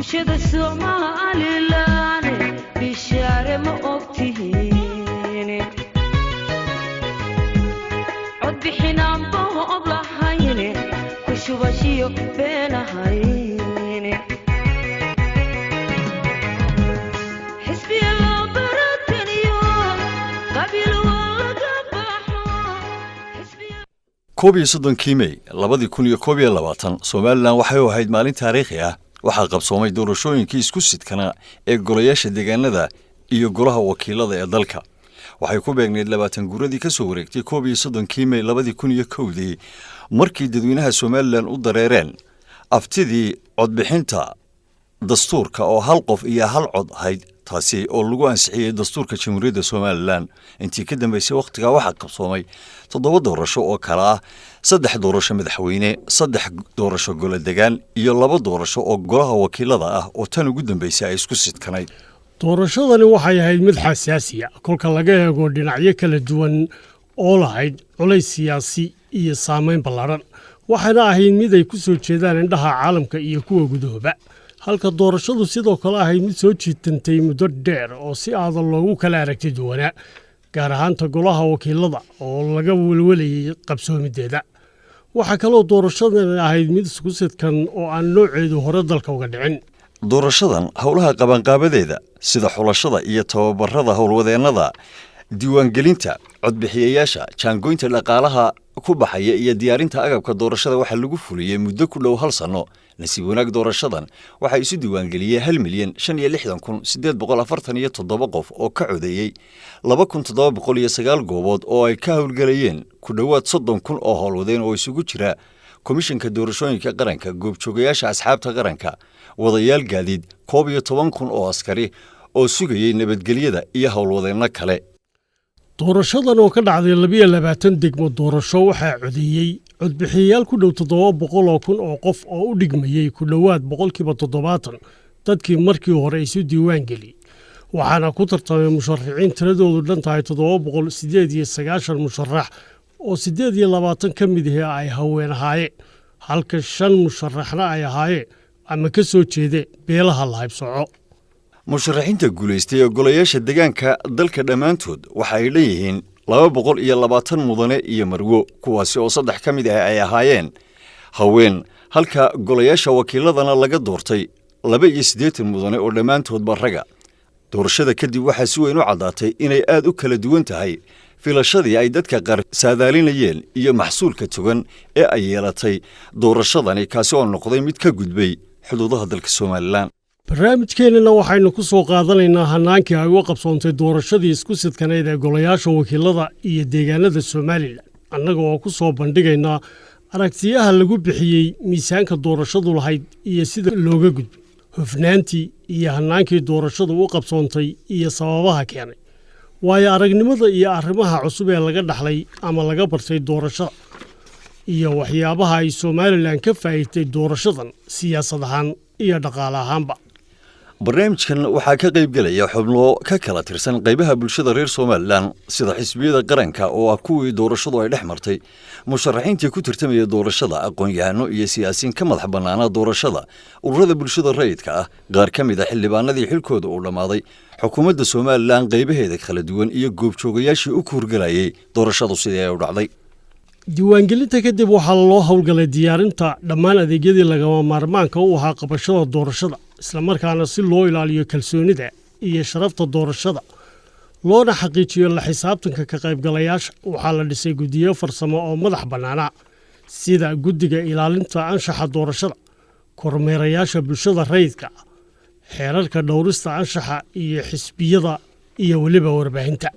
bulshada Somaliland bishaare ma ogtihiin cod bixinaan boob lahayn ku shubashiyo beenahayn xisbiya loo barataniyo qabiil walaga baxo xisbiya koobiyo soddonkii May 2021 Somaliland waxay u ahayd maalin taariikhi ah waxaa qabsoomay doorashooyinkii isku sidkana ee golayaasha deegaanada iyo golaha wakiilada ee dalka waxay ku beegneed 20 guuradii ka soo wareegtay 31 May 2001 markii dadweynaha Somaliland u dareereen aftidii codbixinta dastuurka oo hal qof iyo hal cod ahayd taasi oo lagu ansixiyay dastuurka Jamhuuriyadda Somaliland intii ka dambeysay waqtiga waxaa qabsoomay 7 doorasho oo kala ah 3 doorasho madaxweyne 3 doorasho gole deegaan iyo 2 doorasho oo golaha wakiilada ah oo tan ugu dambeysay ay isku sidkanayd doorashadani waxay ahayd mid xasaasi ah kolka laga eego dhinacyo kala duwan oo lahayd culays siyaasi iyo saameyn ballaaran waxaana ahayd mid ay ku soo jeedaan indhaha caalamka iyo kuwa gudahooba halka doorashadu sidoo kale ahayd mid soo jiitantay muddo dheer oo si aadan loogu kala aragti duwanaa gaar ahaanta golaha wakiilada oo laga welwelayay qabsoomideeda waxa kaloo doorashadan ahayd mid isku sidkan oo aan nooceedu hore dalka uga dhicin doorashadan howlaha qabanqaabadeeda sida xulashada iyo tababarada howlwadeennada diiwaangelinta codbixiyayaasha jaangoynta dhaqaalaha ku baxaya iyo diyaarinta agabka doorashada waxa lagu fuliyay muddo ku dhow 1 sano nasiib wanaag doorashadan waxa isu diiwaangeliyay 1,556,847 qof oo ka codeeyay 2,709 goobood oo ay ka howlgalayeen ku dhowaad 30,000 oo howlwadeen oo isugu jira komishanka doorashooyinka qaranka goobjoogayaasha asxaabta qaranka wadayaal gaadiid 11,000 oo askari oo sugayay nabadgelyada iyo howlwadeenno kale doorashadan oo ka dhacday 22 degmo doorasho waxaa codeeyay codbixiyayaal ku dhow 700,000 oo qof oo u dhigmayay ku dhowaad 70% dadkii markii hore isu diiwaan geliyay waxaana ku tartamay musharaxiin tiradoodu dhan tahay 798 musharax oo 28 ka mid ah ay haween ahaayeen halka 5 musharaxna ay ahaayeen ama ka soo jeedeen beelaha la haybsooco musharaxiinta guuleystay ee golayaasha deegaanka dalka dhammaantood waxa ay leeyihiin 220 mudane iyo marwo kuwaasi oo 3 ka mid ah ay ahaayeen haween halka golayaasha wakiiladana laga doortay 82 mudane oo dhammaantoodba raga doorashada kadib waxaa si weyn u cadaatay inay aad u kala duwan tahay filashadii ay dadka qaar saadaalinayeen iyo maxsuulka togan ee ay yeelatay doorashadani kaasi oo noqday mid ka gudbay xuduudaha dalka Somaliland barnaamijkeenana waxaynu ku soo qaadanaynaa hanaankii ay u qabsoontay doorashadii isku sidkaneed ee golayaasha wakiilada iyo deegaanada Somaliland annaga oo ku soo bandhigaynaa aragtiyaha lagu bixiyay miisaanka doorashadu lahayd iyo sida looga gudbay hufnaantii iyo hanaankii doorashadu u qabsoontay iyo sababaha keenay waayo aragnimada iyo arrimaha cusub ee laga dhaxlay ama laga bartay doorashada iyo waxyaabaha ay Somaliland ka faa'iiday doorashadan siyaasad ahaan iyo dhaqaale ahaanba barnaamijkan waxaa ka qayb galaya xubno ka kala tirsan qaybaha bulshada reer Somaliland sida xisbiyada qaranka oo ah kuwii doorashadu ay dhex martay musharaxiintii ku tartamaya doorashada aqoon-yahano iyo siyaasiyiin ka madax bannaana doorashada ururada bulshada rayidka ah qaar ka mid ah xildhibaanadii xilkooda uu dhamaaday xukuumadda Somaliland qaybaheeda kala duwan iyo goobjoogayaashii u kuurgalayay doorashadu sidii ay u dhacday diiwaangelinta kadib waxaa loo howlgalay diyaarinta dhammaan adeegyadii lagama maarmaanka u ahaa qabashada doorashada isla markaana si loo ilaaliyo kalsoonida iyo sharafta doorashada loona xaqiijiyo la xisaabtanka ka qaybgalayaasha waxaa la dhisay guddiyo farsamo oo madax bannaana sida guddiga ilaalinta anshaxa doorashada kormeerayaasha bulshada rayidka xeerarka dhowrista anshaxa iyo xisbiyada iyo waliba warbaahinta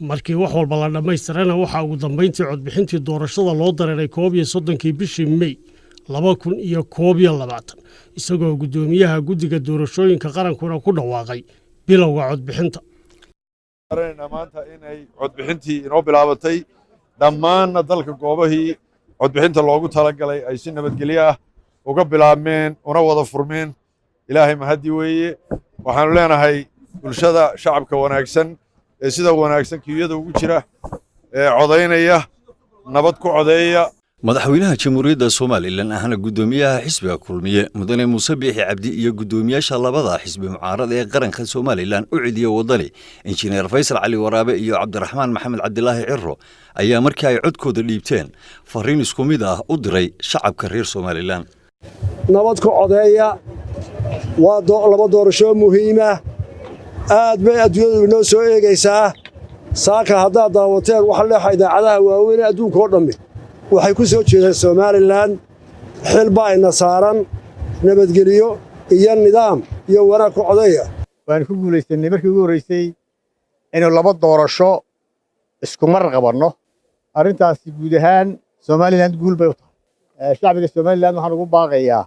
markii wax walba la dhamaystirana waxa ugu dambeyntii codbixintii doorashada loo dareeray 31 bishii May 2021 isagoo gudoomiyaha guddiga doorashooyinka qarankuna ku dhawaaqay bilowga codbixinta maanta inay codbixintii inoo bilaabatay dhammaan dalka goobahii codbixinta loogu talagalay ay si nabadgelyo ah uga bilaabmeen una wada furmeen ilaahay mahadi weeye waxaanu leenahay bulshada shacabka wanaagsan ee sida wanaagsan kiyada ugu jira ee codaynaya nabad ku codeeya madaxweynaha jamhuuriyadda Soomaaliland ahna gudoomiyaha xisbiga kulmiye mudane Muuse Biixi Cabdi iyo gudoomiyaasha labada xisbi mucaarad ee qaranka Soomaaliland u cidiyo wadani injineer Faysal Cali Waraabe iyo Cabdiraxmaan Maxamed Cabdilaahi Cirro ayaa markii ay codkooda dhiibteen fariin isku mid ah u diray shacabka reer Soomaaliland nabad ku codeeya waa laba doorasho muhiim ah aad bay adduunyadu inoo soo eegaysaa saaka haddaad daawateen waxa leeyahay idaacadaha waaweyn ee adduunka oo dhammi waxay ku soo jeedaan Soomaaliland xil baa ina saaran nabadgeliyo iyo nidaam iyo wanaag ku codeeya waan ku guuleysanay markii ugu horeysay inuu laba doorasho isku mar qabanno arrintaasi guud ahaan Soomaaliland guul bay u tahay shacbiga Soomaaliland waxaan ugu baaqayaa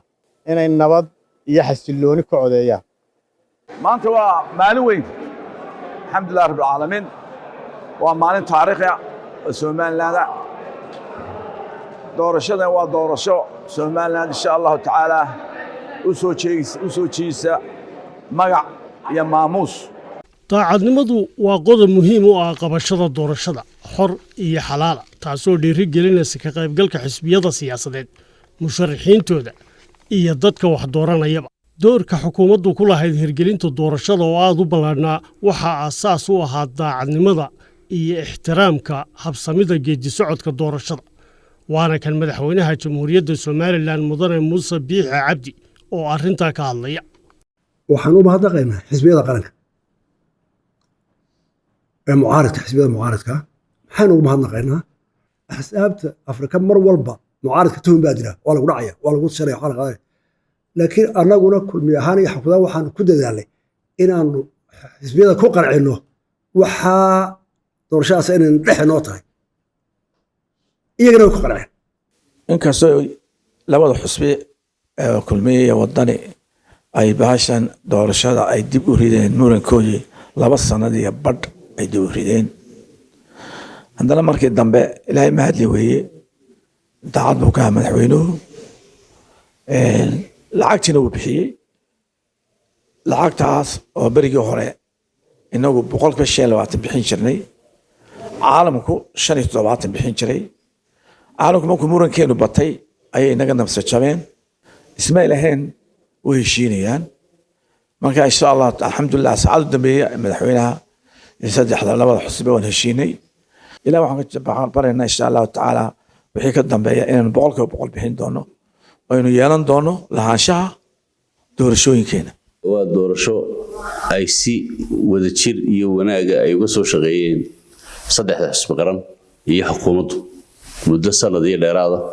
inay nabad iyo xasilooni ku codeeyaan maanta waa maalin weyn alxamdulilah rabbil caalamiin waa maalin taariikhi ah Soomaaliland doorashadan waa doorasho Soomaaliland insha Allah tacaala u soo jeeysa magac iyo maamuus daacadnimadu waa qodob muhiim u ah qabashada doorashada xor iyo xalaal taasoo dhiirigelinaysa ka qaybgalka xisbiyada siyaasadeed musharaxiintooda iyo dadka wax dooranayaba doorka xukuumaddu ku lahayd hirgelinta doorashada oo aad u ballaadhnaa waxaa aasaas u ahaa daacadnimada iyo ixtiraamka habsamida geedi socodka doorashada waana kan madaxweynaha jamhuuriyadda Soomaaliland mudane Muuse Biixi Cabdi oo arrintaa ka hadlaya waxaan u mahadnaqaynaa xisbiyada qaranka ee mucaaradka xisbiyada mucaaradka maxaan ugu mahadnaqaynaa axsaabta Afrika mar walba mucaaradka tuhun baa jira waa lagu dhacaya waa lagu sharaya waxa la qaaday laakiin annaguna kulmi ahaan iyo xukuumadda waxaan ku dadaalnay inaanu xisbiyada ku qarcino waxa doorashadaas inay dhex noo tahay iyagana ku qarceen inkastoo labada xusbi kulmiye iyo wadani ay baashan doorashada ay dib u rideen murankoodii 2 sanad iyo badh ay dib u rideen haddana markii dambe ilaahay mahadli weeye daacad buu ka madaxweynuhu lacagtina uu bixiyey lacagtaas oo berigii hore inagu 125 bixin jirnay caalamku 75 bixin jiray caalamku markuu murankeenu batay ayay inaga nabsa jabeen ismaail ahayn way heshiinayaan marka insha Allah alxamdulillah saacadu dambeeya madaxweynaha saddexda labada xusbi waan heshiinay ilaa waxaan ka baranaa insha Allah taala wixii ka dambeeya inaan 100% bixin doono aynu yeelan doono lahaanshaha doorashooyinkeena waa doorasho ay si wadajir iyo wanaaga ay uga soo shaqeeyeen saddexda xisbi qaran iyo xukuumaddu muddo sanad iyo dheeraad ah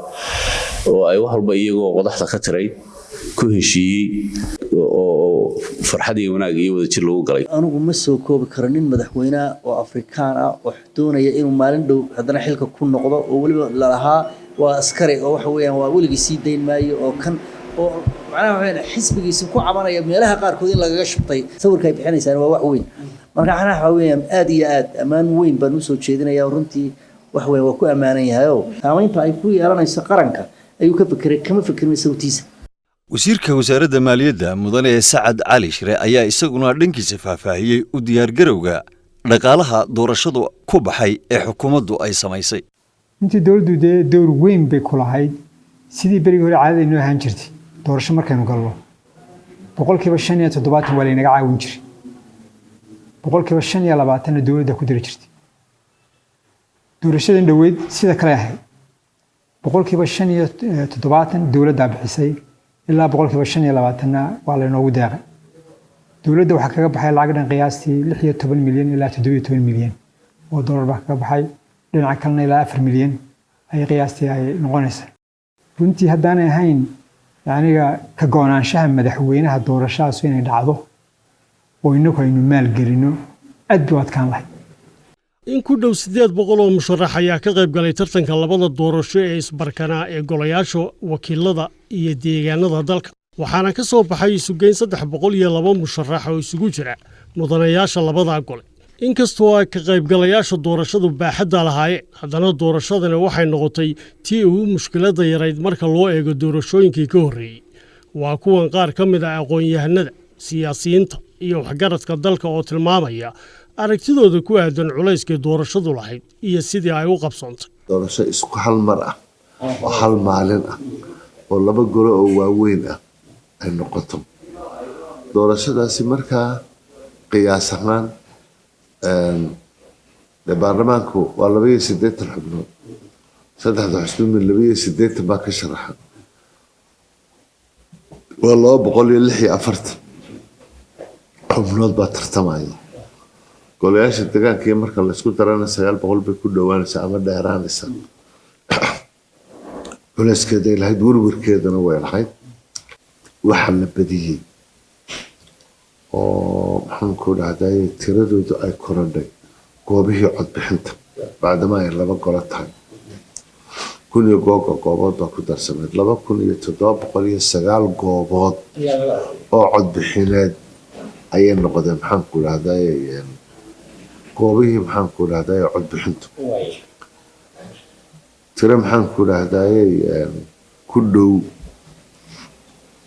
oo ay wax walba iyagoo qodaxda ka tiray ku heshiiyey oo farxad iyo wanaag iyo wadajir lagu galay anigu ma soo koobi karo nin madaxweyne oo Afrikaan ah oo doonaya inuu maalin dhow haddana xilka ku noqdo oo waliba la lahaa waa askari oo waxa weeyaan waa waligiis sii dayn maayo oo kan oo macnaha waxay xisbigiisa ku cabanaya meelaha qaarkood in lagaga shubtay sawirka ay bixinaysan waa wax weyn marka waxa weeyaan aad iyo aad amaan weyn baan u soo jeedinayaa runtii wax weyn waa ku amaanan yahay oo saamaynta ay ku yeelanayso qaranka ayuu ka fikiray kama fikirin sawtiisa wasiirka wasaaradda maaliyadda mudane Sacad Cali Shire ayaa isaguna dhankiisa faahfaahiyay u diyaar garowga dhaqaalaha doorashadu ku baxay ee xukuumaddu ay samaysay intii dawladdu door weyn bay ku lahayd sidii berigi hore caadada inoo ahaan jirtay doorasho markaynu galno 5% waa laynaga caawin jiray 5% dawladda ku diri jirtay doorashadan dhaweyd sida kale ahayd 5% dawladda bixisay ilaa 5% waa laynoogu deeqay dawladda waxaa kaga baxay lacag dhan qiyaastii 16 milyan ilaa 17 milyan oo dollar baa kaga baxay dhinaca kalena ilaa 4 milyan ay qiyaastii ay noqonaysaa runtii haddaanay ahayn yacniga ka go'naanshaha madaxweynaha doorashadaas inay dhacdo oo inagu aynu maalgelino aad buu adkaan lahayd in ku dhow 800 oo musharax ayaa ka qayb galay tartanka labada doorasho ee isbarkanaa ee golayaasha wakiilada iyo deegaanada dalka waxaana ka soo baxay isugeyn 302 musharax oo isugu jira mudanayaasha labada gole inkastoo ay ka qaybgalayaasha doorashadu baaxadda lahaayeen haddana doorashadani waxay noqotay tii ugu mushkiladda yarayd marka loo eego doorashooyinkii ka horreeyey waa kuwan qaar ka mid ah aqoon-yahanada siyaasiyiinta iyo waxgaradka dalka oo tilmaamaya aragtidooda ku aadan culayskii doorashadu lahayd iyo sidii ay u qabsoontay doorasho isku hal mar ah oo hal maalin ah oo laba golo oo waaweyn ah ay noqoto doorashadaasi markaa qiyaas ahaan baarlamaanku waa 82 xubnood saddexda xusbi min 82 baa ka sharaxan waa 246 xubnood baa tartamaya golayaasha deegaanka marka la isku darana 900 bay ku dhawaanaysaa ama dheeraanaysaa culeyskeeda ilahayd warwarkeedana way lahayd waxa la badiyey oo maxaan ku dhahday tiradoodu ay korodhay goobihii codbixinta bacdama ay laba golo tahay kun iyo goobood baa ku darsameed 2709 goobood oo codbixineed ayay noqdeen maxaan ku dhahday goobihii maxaan ku dhahday codbixintu tira maxaan ku dhahday ku dhow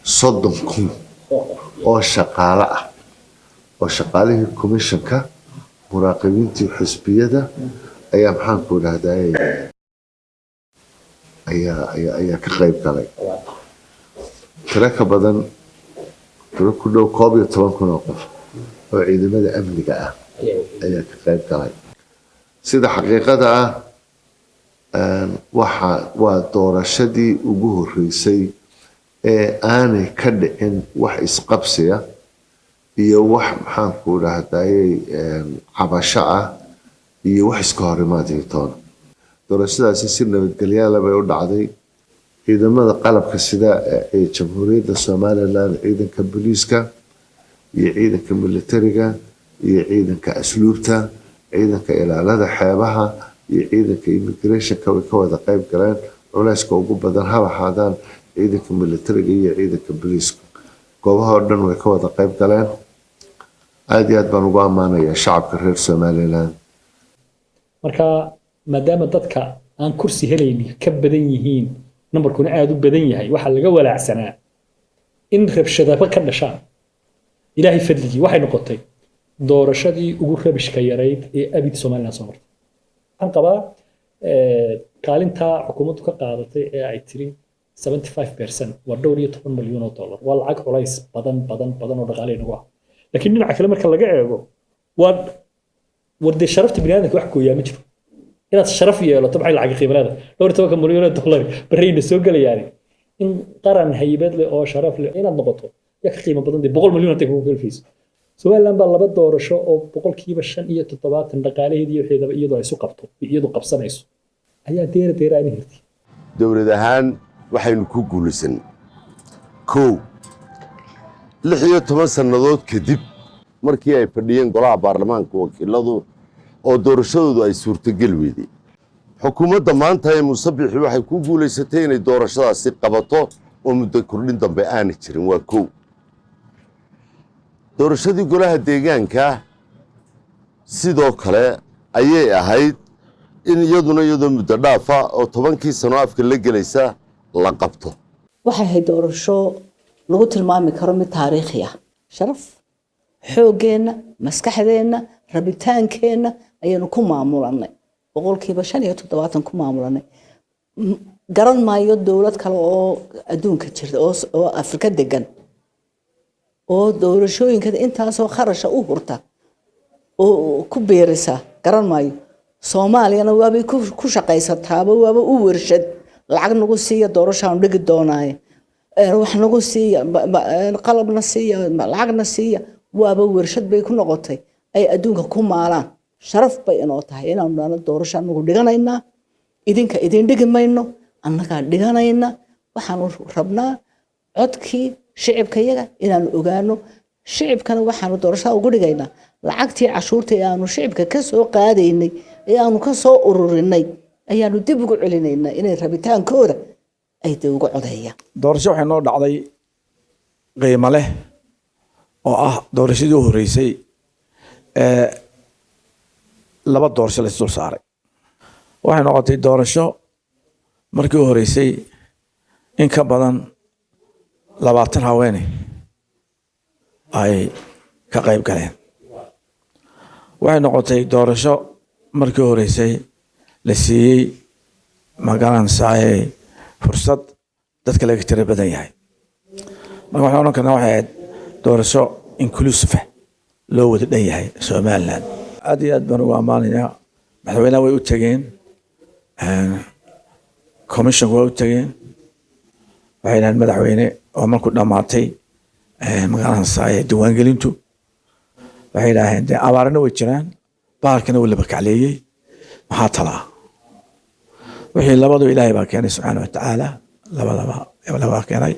30,000 oo shaqaale ah oo shaqaalihii komishanka muraaqibiintii xisbiyada ayaa maxaan ku dhahday ayaa ka qayb galay tira ka badan tira ku dhow 11,000 oo qof oo ciidamada amniga ah ayaa ka qayb galay sida xaqiiqada ah waa doorashadii ugu horeysay ee aanay ka dhicin wax isqabsiya iyo wax maxaan ku dhahday cabasho ah iyo wax iska horimaadii toona doorashadaasi si nabadgelyo leh bay u dhacday ciidamada qalabka sida ee jamhuuriyadda Soomaaliland ciidanka booliiska iyo ciidanka militariga iyo ciidanka asluubta ciidanka ilaalada xeebaha iyo ciidanka immigration-ka way ka wada qayb galeen culayska ugu badan ha lahaadaan ciidanka militariga iyo ciidanka booliiska goobaha oo dhan way ka wada qayb galeen aad iyo aad baan ugu ammaanayaa shacabka reer Somaliland marka maadaama dadka aan kursi helaynin ka badan yihiin numbarkuna aad u badan yahay waxa laga walaacsanaa in rabshadaba ka dhashaan ilaahay fadligii waxay noqotay doorashadii ugu rabishka yarayd ee abid Somaliland soo martay waxaan qabaa kaalinta xukuumaddu ka qaadatay ee ay tiri 75% waa $12 milyan waa lacag culays badan oo dhaqaale inagu ah laakiin dhinaca kale marka laga eego waa warde sharafta bini'aadamka wax gooyaa ma jiro inaad sharaf yeelato maxay lacag qiimadeeda $12 milyan barayna soo galayaan in qaran haybad leh oo sharaf leh inaad noqoto yaa ka qiimo badan 100 milyan oo kugu galfayso Somaliland baa laba doorasho oo 75% dhaqaalaheedii iyo xeedaba iyadoo ay isu qabto iyadoo qabsanayso ayaa deera ay hirtay dowlad ahaan waxaynu ku guulaysan 16 sanadood kadib markii ay fadhiyeen golaha baarlamaanka wakiiladu oo doorashadoodu ay suurtagal weeday xukuumadda maanta ee Musabbixi waxay ku guulaysatay inay doorashadaasi qabato oo muddo kordhin dambe aan jirin waa doorashadii golaha deegaanka sidoo kale ayay ahayd in iyadoo muddo dhaafa oo 10 sano afka la gelaysa la qabto waxay ahayd doorasho lagu tilmaami karo mid taariikhi ah sharaf xoogeena maskaxdeena rabitaankeena ayaynu ku maamulanay 75% ku maamulanay garan maayo dawlad kale oo adduunka jirta oo Afrika degan oo doorashooyinka intaasoo kharash u hurta oo ku beerisa garan maayo Soomaaliyana waabay ku shaqaysataaba waaba u warshad lacag nagu siiya doorashaan dhigi doonaaye wax nagu siiya qalabna siiya lacagna siiya waaba warshad bay ku noqotay ay adduunka ku maalaan sharaf bay inoo tahay inaanu doorashaan nagu dhiganaynaa idinka idin dhigi mayno annaga dhiganayna waxaanu rabnaa codkii shicibka yaga inaanu ogaano shicibkana waxaanu doorashada ugu dhigaynaa lacagtii cashuurta ee aanu shicibka ka soo qaadaynay ee aanu ka soo ururinay ayaanu dib ugu celinaynaa inay rabitaankooda ay dib ugu codeeyaan doorasho waxay noo dhacday qiimo leh oo ah doorashadii u horeysay ee laba doorasho la isdul saaray waxay noqotay doorasho markii u horeysay in ka badan 20 haweeney ay ka qayb galeen waxay noqotay doorasho markii horeysay la siiyey magalan saay fursad dadka laga tira badan yahay marka waxaan oran karnaa waxay ahayd doorasho inclusive loo wada dhan yahay Somaliland aad iyo aad baan ugu ammaanayaa madaxweynaha way u tageen commission way u tageen waxay dhahan madaxweyne oo markuu dhamaatay magaalada saaya diiwaangelintu waxay dhaaheen dee abaarna way jiraan bahalkana wuu laba kacleeyey maxaa talaa wixii labadu ilaahay baa keenay subxaana watacaala labadaba keenay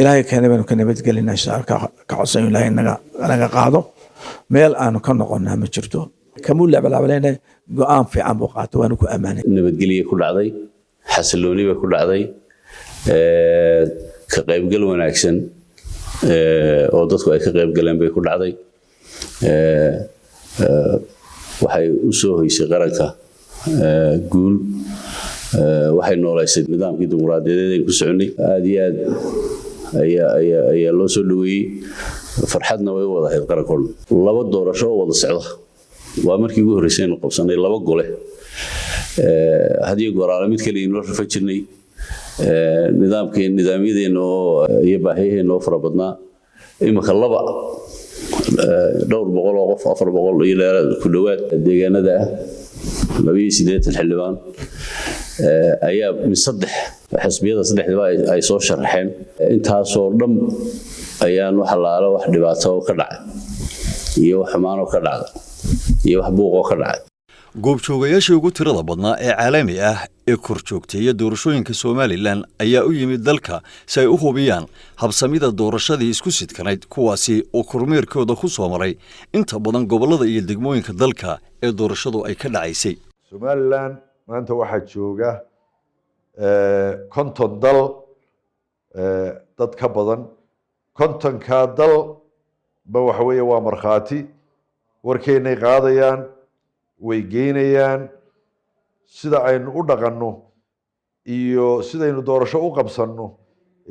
ilaahay keenay baanu ka nabadgelinaa insha Allah ka codsan ilaahay naga qaado meel aanu ka noqonnaa ma jirto kamuu lacbalacbaleyna go'aan fiican buu qaatay waanu ku ammaanay nabadgelyo ku dhacday xasilooni bay ku dhacday ka qaybgal wanaagsan oo dadku ay ka qaybgaleen bay ku dhacday waxay u soo hoysay qaranka guul waxay noolaysay nidaamkii dimuqraadiyadeed ee ku soconay aad iyo aad ayaa loo soo dhaweeyey farxadna way u wada ahayd qarankoon laba doorasho oo wada socda waa markii ugu horreysay inuu qabsanay laba gole haddii goraale mid kale inoo rafa jirnay nidaamyadeena iyo baahiyaheena oo fara badnaa imika laba dhowr boqol oo qof 400 iyo dheeraad ku dhawaad deegaanada ah 280 xildhibaan ayaa min saddex xisbiyada saddexdaba ay soo sharaxeen intaasoo dhan ayaan wax laala wax dhibaato ka dhacay iyo wax xumaan ka dhacay iyo wax buuq ka dhacay goobjoogayaashii ugu tirada badnaa ee caalami ah ee korjoogteeya doorashooyinka Somaliland ayaa u yimid dalka si ay u hubiyaan habsamida doorashadii isku sidkanayd kuwaasi oo kormeerkooda ku soo maray inta badan gobolada iyo degmooyinka dalka ee doorashadu ay ka dhacaysay Somaliland maanta waxaa jooga konton dal dad ka badan kontonka dal ba waxa weeye waa markhaati warkeenay qaadayaan way geynayaan sida aynu u dhaqanno iyo sidaynu doorasho u qabsanno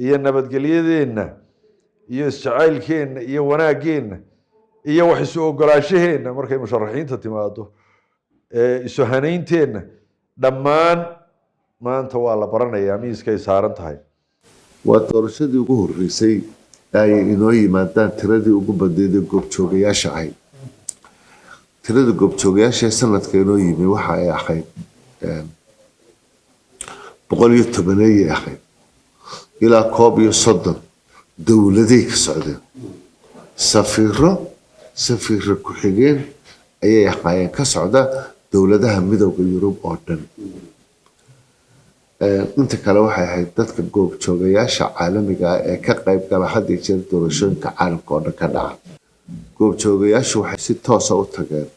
iyo nabadgelyadeenna iyo isjacaylkeenna iyo wanaageenna iyo wax isu ogolaashaheenna markay musharaxiinta timaado isu hanaynteenna dhammaan maanta waa la baranayaa miiskay saaran tahay waa doorashadii ugu horreysay ay inoo yimaadaan tiradii ugu badneyd ee goobjoogayaasha ahayd tirada goobjoogayaasha sanadka inoo yimi waxa ay ahayd 110 ay ahayd ilaa 30 dowladay ka socdeen safiiro ku xigeen ayay ahaayeen ka socda dowladaha midowga Yurub oo dhan inta kale waxay ahayd dadka goobjoogayaasha caalamiga ah ee ka qayb gala had iyo jeer doorashooyinka caalamka oo dhan ka dhaca goobjoogayaashu waxay si toos ah u tageen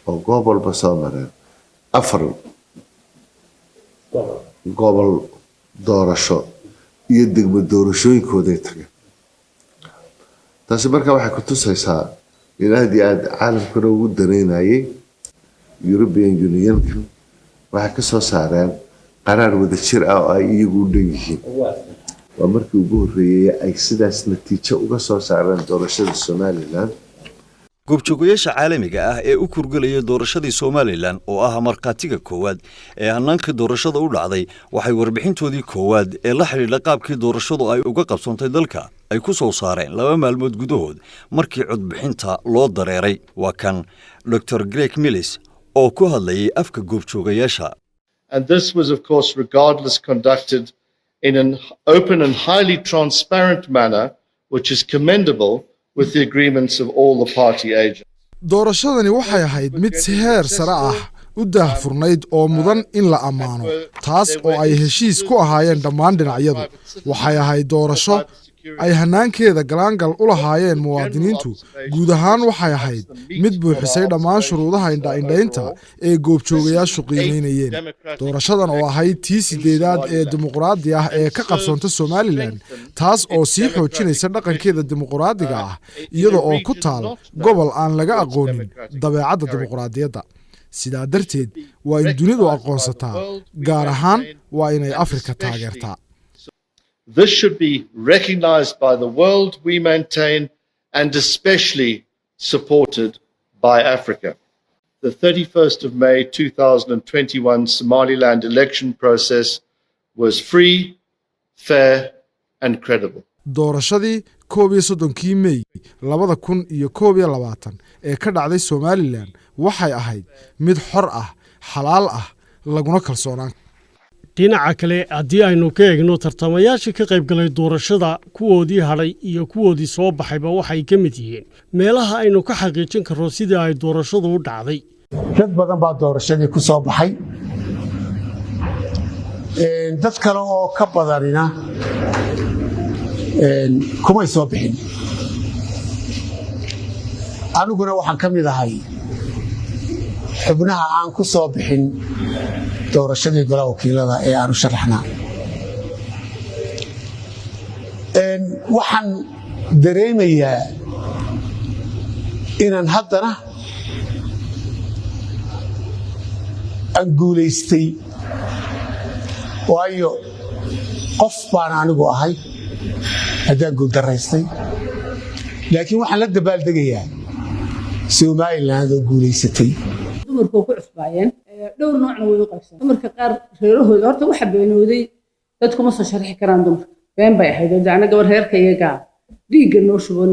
oo gobolba soo mareen 4 gobol doorasho iyo degmo doorashooyinkooda tageen taasi markaa waxay ku tusaysaa in aad iyo aad caalamkuna ugu dareynayay European Union waxay ka soo saareen qaraar wada jir ah oo ay iyagu u dhan yihiin waa markii ugu horreeyay ay sidaas natiijo uga soo saareen doorashada Somaliland goobjoogayaasha caalamiga ah ee u kurgalaya doorashadii Somaliland oo ah marqaatiga koowaad ee hannaanka doorashada u dhacday waxay warbixintoodii koowaad ee la xiriirta qaabkii doorashadu ay uga qabsantay dalka ay ku soo saareen 2 maalmood gudahood markii codbixinta loo dareeray waa kan Dr. Greg Mills oo ku hadlayay afka goobjoogayaasha And this was, of course, regardless conducted in an open and highly transparent manner, which is commendable with the agreements of all the party agents. doorashadani waxay ahayd mid si heer sare ah u daahfurnayd oo mudan in la ammaano taas oo ay heshiis ku ahaayeen dhammaan dhinacyadu waxay ahayd doorasho ay hanaankeeda galaangal u lahaayeen muwaadiniintu guud ahaan waxay ahayd mid buuxisay dhammaan shuruudaha indhaynta ee goobjoogayaashu qiimeynayeen doorashadan oo ahayd tii 8aad ee dimuqraadi ah ee ka qabsanta Somaliland taas oo sii xoojinaysa dhaqankeeda dimuqraadiga ah iyada oo ku taal gobol aan laga aqoonin dabeecadda dimuqraadiyadda sidaa darteed waa in dunidu aqoonsataa gaar ahaan waa inay Afrika taageertaa This should be recognized by the world, we maintain, and especially supported by Africa. The 31st of May 2021 Somaliland election process was free, fair and credible. doorashadii 31 May 2021 ee ka dhacday Somaliland waxay ahayd mid xor ah, xalaal ah, laguna kalsoonaan. dhinaca kale haddii aynu ka eegno tartamayaashii ka qayb galay doorashada kuwoodii hadhay iyo kuwoodii soo baxayba waxay ka mid yihiin meelaha aynu ka xaqiijin karno sidii ay doorashadu u dhacday. dad badan baa doorashadii ku soo baxay dad kale oo ka badanina kumay soo bixin aniguna waxaan ka mid ahay xubnaha aan ku soo bixin doorashadii golaha wakiilada ee aanu sharaxnaa waxaan dareemayaa inaan haddana aan guulaystay waayo qof baan anigu ahay haddaan guuldaraystay laakiin waxaan la dabaaldegayaa Somaliland oo guulaysatay dumarku ku cusbaayeen dhowr noocna way u qaybsan dumarka qaar reerahooda horta waxa beenooday dadku ma soo sharxi karaan dumarka been bay ahayd dacna gabar reerka iyaga dhiigga noo shuban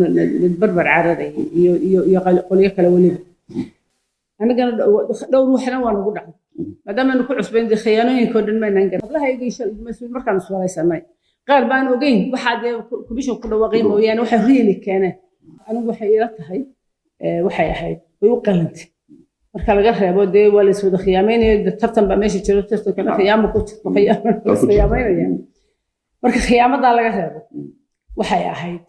barbar caraday iyo qolyo kale waliba anagana dhowr waxna waan ugu dhacay maadaama aanu ku cusbayn khiyaanooyinka dhan ma naan garan hablaha iyaga mas'uul markaan su'aalaysanay qaar baan ogeyn waxa dee kubisho ku dhawaaqay mooyaan waxa riili keenay anigu waxay ila tahay waxay ahayd way u qalantay marka laga reebo dee waa la soo khiyaameynay tartan ba meesha jiro tartan khiyaamo ku jirto khiyaameynayaan marka khiyaamada laga reebo waxay ahayd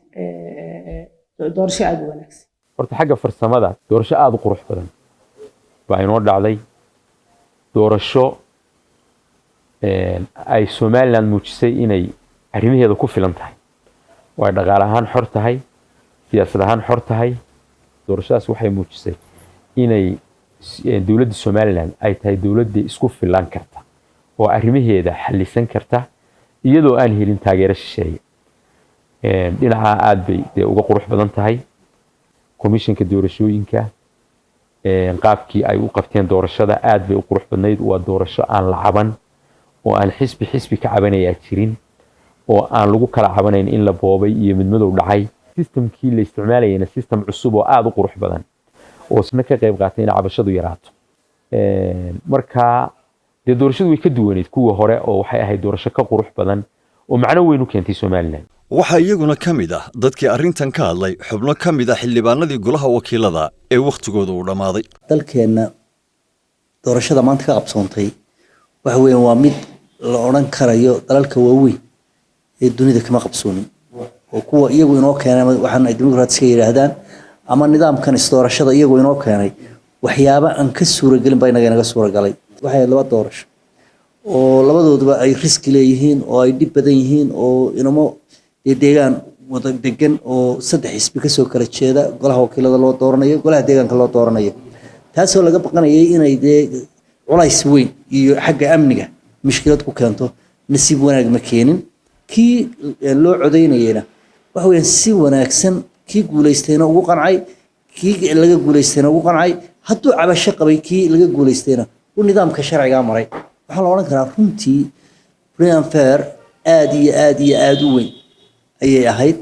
doorasho aad u wanaagsan horta xagga farsamada doorasho aad u qurux badan baa inoo dhacday doorasho ay Somaliland muujisay inay arrimaheeda ku filan tahay way dhaqaale ahaan xor tahay siyaasad ahaan xor tahay doorashadaas waxay muujisay inay dawladda Somaliland ay tahay dawladda isku filan karta oo arrimaheeda xallisan karta iyadoo aan helin taageero shisheeye dhinaca aad bay uga qurux badan tahay komishanka doorashooyinka qaabkii ay u qabteen doorashada aad bay u qurux badnayd waa doorasho aan la caban oo aan xisbi ka cabanaya jirin oo aan lagu kala cabanayn in la boobay iyo mid madow dhacay systemkii la isticmaalayna system cusub oo aad u qurux badan oo isna ka qayb qaatay in cabashadu yaraato marka dee doorashadu way ka duwaneed kuwa hore oo waxay ahayd doorasho ka qurux badan oo macno weyn u keentay Somaliland waxaa iyaguna ka mid ah dadkii arrintan ka hadlay xubno ka mid ah xildhibaanadii golaha wakiilada ee waqtigooda uu dhamaaday dalkeena doorashada maanta ka qabsoontay waxa weeyaan waa mid la oran karayo dalalka waaweyn ee dunida kama qabsoonin oo kuwa iyagu inoo keenay waxaan ay dimuqraadka yiraahdaan ama nidaamkan doorashada iyagu inoo keenay waxyaabo aan ka suuragelin baa inaga suuragalay waxay laba doorasho oo labadooduba ay risk leeyihiin oo ay dib badan yihiin oo inamo deegaan wada degan oo saddex xisbi ka soo kala jeeda golaha wakiilada loo dooranayo golaha deegaanka loo dooranayo taasoo laga baqanayay inay culays weyn iyo xagga amniga mushkilad ku keento nasiib wanaag ma keenin kii loo codeynayna waxa weeyaan si wanaagsan kii guuleystayna ugu qancay kii laga guuleystayna ugu qancay hadduu cabasho qabay kii laga guuleystayna uu nidaamka sharciga maray waxaa la oran karaa runtii free and fair aad u weyn ayay ahayd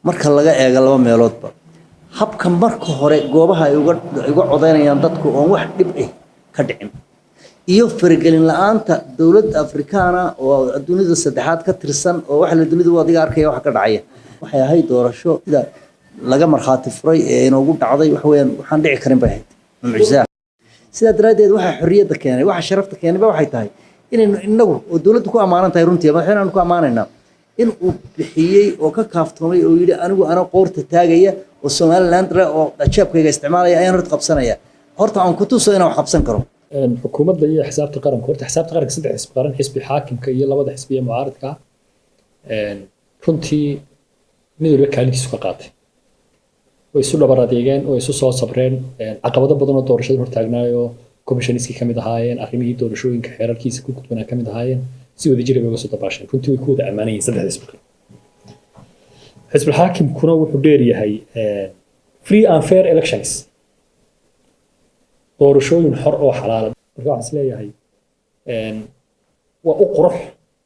marka laga eego laba meeloodba habka marka hore goobaha ay uga codeynayaan dadku oo wax dhib ah ka dhicin iyo faragelin la'aanta dawladda Afrikaana oo dunida saddexaad ka tirsan oo wax la dunida wadiga arkaya wax ka dhacaya waxay ahayd doorasho sida laga marxaati furay ee inoogu dhacday wax weeyaan waxaan dhici karin bay ahayd mucjiso sida daraadeed waxa xorriyadda keenay waxa sharafta keenay waxay tahay inaynu inagu oo dawladdu ku amaanan tahay runtii madaxweynaha ku amaanaynaa in uu bixiyay oo ka kaaftoomay oo yiri anigu ana qoorta taagaya oo Somaliland oo ajaabkayga isticmaalaya ayaan horta qabsanaya horta aan ku tuso inaan wax qabsan karo xukuumadda iyo xisaabta qaranka horta xisaabta qaranka saddex xisbi qaran xisbi xaakimka iyo labada xisbi ee mucaaradka runtii mid walba kaalintiisu ka qaatay way isu dhabar adeegeen oo isu soo sabreen caqabado badan oo doorashada hortaagnaayo commissioniskii ka mid ahaayeen arrimihii doorashooyinka xeerarkiisa ku gudbanaa ka mid ahaayeen si wada jir ay uga soo dabaasheen runtii way ku wada ammaanayeen saddexda xisbi qaran xisbi xaakimkuna wuxuu dheeryahay free and fair elections doorashooyin xor oo xalaal marka waxaan isleeyahay waa u qurux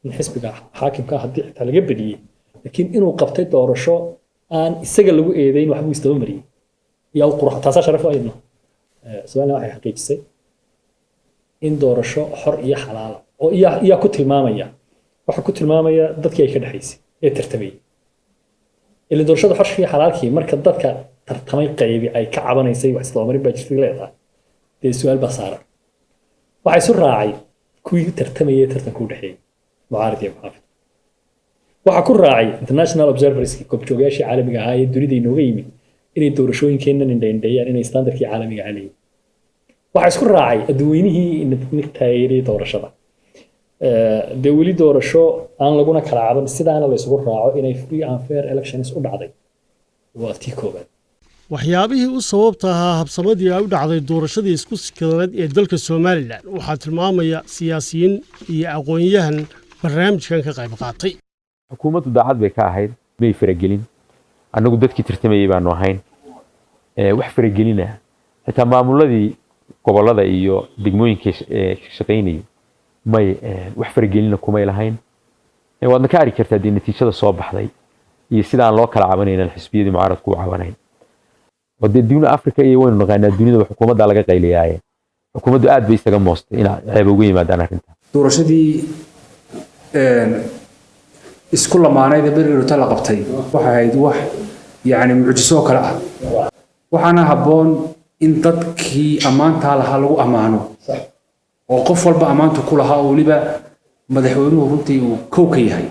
in xisbiga xaakimka haddii xitaa laga badiyey laakiin inuu qabtay doorasho aan isaga lagu eedayn waxbuu isdaba mariyey yaa u qurux taasaa sharaf u aydna Soomaaliya waxay xaqiijisay in doorasho xor iyo xalaal oo iyaa ku tilmaamaya waxa ku tilmaamaya dadkii ay ka dhaxaysay ee tartamay ilaa doorashada xor iyo xalaalkii marka dadka tartamay qaybi ay ka cabanaysay wax isdaba marin baa jirtay leedahay dee su'aal baa saaran waxay isu raacay kuwii tartamayay tartanka u dhaxeeyay mucaarad iyo muxaafid waxa ku raacay international observers kobjoogayaashii caalamiga ahaa ee dunida inooga yimid inay doorashooyinkeennan indhaindheeyaan inay standardkii caalamiga caleeyeen waxa isku raacay adduunweynihii in taageeray doorashada dee weli doorasho aan laguna kala caban sidaana la isugu raaco inay free and fair elections u dhacday waa tii koobaad waxyaabihii u sababta ahaa habsamadii ay u dhacday doorashadii isku sikadaneed ee dalka Soomaaliland waxaa tilmaamaya siyaasiyiin iyo aqoon-yahan barnaamijkan ka qayb qaatay xukuumaddu daacad bay ka ahayd may faragelin annagu dadkii tartamayay baanu ahayn wax faragelina xitaa maamuladii gobollada iyo degmooyinka shaqaynayay may wax faragelina kumay lahayn waadna ka arki kartaa dee natiijada soo baxday iyo sida aan loo kala cabanaynan xisbiyadii mucaaradku u cabanayn wadee duuna Afrika iyo waynu naqaanaa dunida xukuumadda laga qayliyay xukuumaddu aad bay isaga moostay in ceeb ugu yimaadaan arrinta doorashadii isku lamaanayd ee beriga la qabtay waxay ahayd wax yani mucjiso kale ah waxaana habboon in dadkii ammaanta lahaa lagu ammaano oo qof walba ammaanta ku lahaa oo waliba madaxweynuhu runtii uu kow ka yahay